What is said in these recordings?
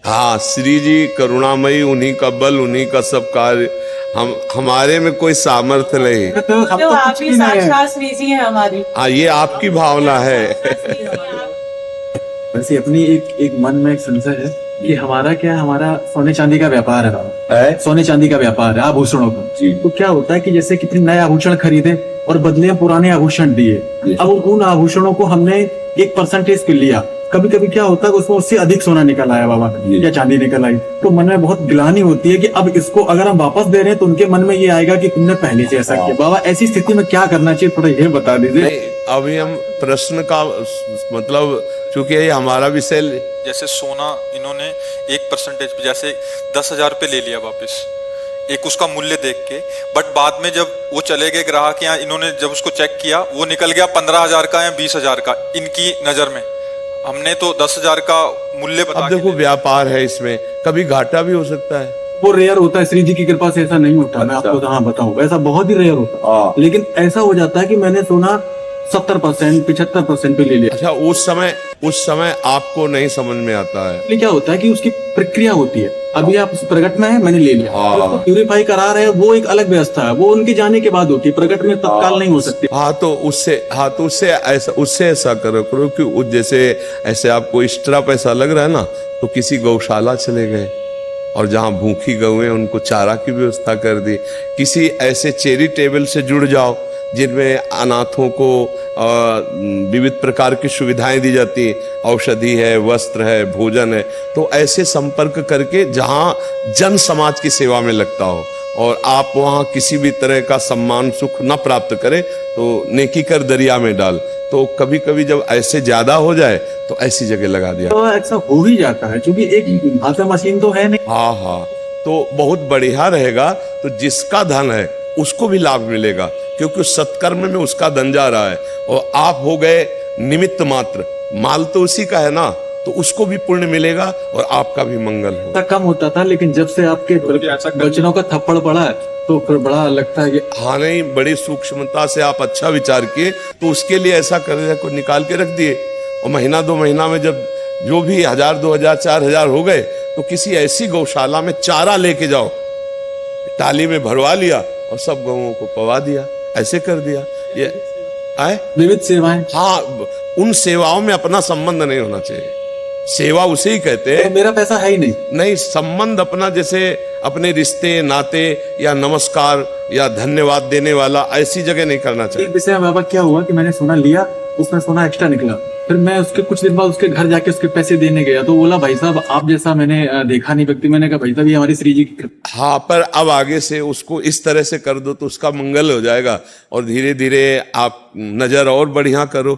हाँ, श्री जी करुणामयी, उन्हीं का बल, उन्हीं का सब कार्य। हमारे में कोई सामर्थ्य नहीं। तो हम तो तो आप कुछ ही भी नहीं है। साक्षात श्री जी है हमारी। हाँ, ये आपकी भावना है। वैसे अपनी एक एक मन में एक संशय है कि हमारा क्या है, हमारा सोने चांदी का व्यापार है, सोने चांदी का व्यापार है आभूषणों का। तो क्या होता है कि जैसे कितने नए आभूषण खरीदे और बदले पुराने आभूषण दिए, अब उन आभूषणों को हमने एक परसेंटेज पे लिया, कभी कभी क्या होता है कि उसमें उससे अधिक सोना निकल आया बाबा या चांदी निकल आई, तो मन में बहुत ग्लानि होती है कि अब इसको अगर हम वापस दे रहे हैं तो उनके मन में ये आएगा कि तुमने पहले से ऐसा किया। बाबा ऐसी स्थिति में क्या करना चाहिए, थोड़ा ये बता दीजिए। नहीं, अभी हम प्रश्न का मतलब, चूंकि ये हमारा विषय। जैसे सोना इन्होंने 1% जैसे 10,000 पे ले लिया वापस, एक उसका मूल्य देख के, बट बाद में जब वो चले गए ग्राहक यहाँ, इन्होंने जब उसको चेक किया वो निकल गया 15,000 का या 20,000 का इनकी नजर में। हमने तो 10,000 का मूल्य बता। अब देखो, व्यापार है, इसमें कभी घाटा भी हो सकता है। वो रेयर होता है, श्री जी की कृपा से ऐसा नहीं होता। मैं आपको हाँ बताऊं, ऐसा बहुत ही रेयर होता है, लेकिन ऐसा हो जाता है कि मैंने सोना 70% 75% पे ले लिया। अच्छा, उस समय आपको नहीं समझ में आता है। इसलिए क्या होता है कि उसकी प्रक्रिया होती है, अभी आप प्रकट में है, मैंने ले लिया, उसको प्यूरिफाई करा रहे हैं, वो एक अलग व्यवस्था है, वो उनके जाने के बाद होती है, प्रकट में तत्काल नहीं हो सकती। हाँ, तो उससे ऐसा करो कि जैसे ऐसे आपको एक्स्ट्रा पैसा लग रहा है ना, तो किसी गौशाला चले गए और जहाँ भूखी गौएं, उनको चारा की व्यवस्था कर दी। किसी ऐसे चैरिटेबल से जुड़ जाओ जिनमें अनाथों को विविध प्रकार की सुविधाएं दी जाती, औषधि है, वस्त्र है, भोजन है। तो ऐसे संपर्क करके जहाँ जन समाज की सेवा में लगता हो और आप वहाँ किसी भी तरह का सम्मान सुख न प्राप्त करें, तो नेकी कर दरिया में डाल। तो कभी कभी जब ऐसे ज्यादा हो जाए तो ऐसी जगह लगा दिया। तो ऐसा हो ही जाता है, क्योंकि एक हाथ में मशीन तो है नहीं। हाँ हाँ, तो बहुत बढ़िया रहेगा। तो जिसका धन है उसको भी लाभ मिलेगा, क्योंकि सत्कर्म में उसका धन जा रहा है और आप हो गए निमित्त मात्र। माल तो उसी का है ना, तो उसको भी पुण्य मिलेगा और आपका भी मंगल होगा। कम होता था, लेकिन जब से आपके वचनों का थप्पड़ पड़ा है तो फिर बड़ा लगता है कि हाँ, नहीं, बड़ी सूक्ष्मता से आप अच्छा विचार किए, तो उसके लिए ऐसा कर्जा को निकाल के रख दिए और महीना 2 महीना में जब जो भी 1,000 2,000 4,000 हो गए, तो किसी ऐसी गौशाला में चारा लेके जाओ, टाली में भरवा लिया और सब गौओं को पवा दिया। ऐसे कर दिया। ये आए विविध सेवाएं। हाँ, उन सेवाओं में अपना संबंध नहीं होना चाहिए। सेवा उसे ही कहते हैं। तो मेरा पैसा है ही नहीं। नहीं, संबंध अपना, जैसे अपने रिश्ते नाते या नमस्कार या धन्यवाद देने वाला, ऐसी जगह नहीं करना चाहिए। एक विषय में बाबा क्या हुआ कि मैंने सोना लिया, उसमें सोना एक्स्ट्रा निकला, फिर मैं उसके कुछ दिन बाद उसके घर जाके उसके पैसे देने गया, तो बोला भाई साहब आप जैसा मैंने देखा नहीं व्यक्ति। मैंने कहा भाई साहब ये हमारी श्री जी की। हाँ, पर अब आगे से उसको इस तरह से कर दो तो उसका मंगल हो जाएगा और धीरे धीरे आप नजर और बढ़िया करो।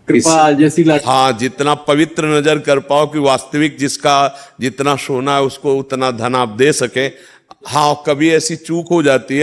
कृपा जैसी हाँ, जितना पवित्र नजर कर पाओ कि वास्तविक जिसका जितना सोना है उसको उतना धन आप दे सके। हाँ, कभी ऐसी चूक हो जाती है।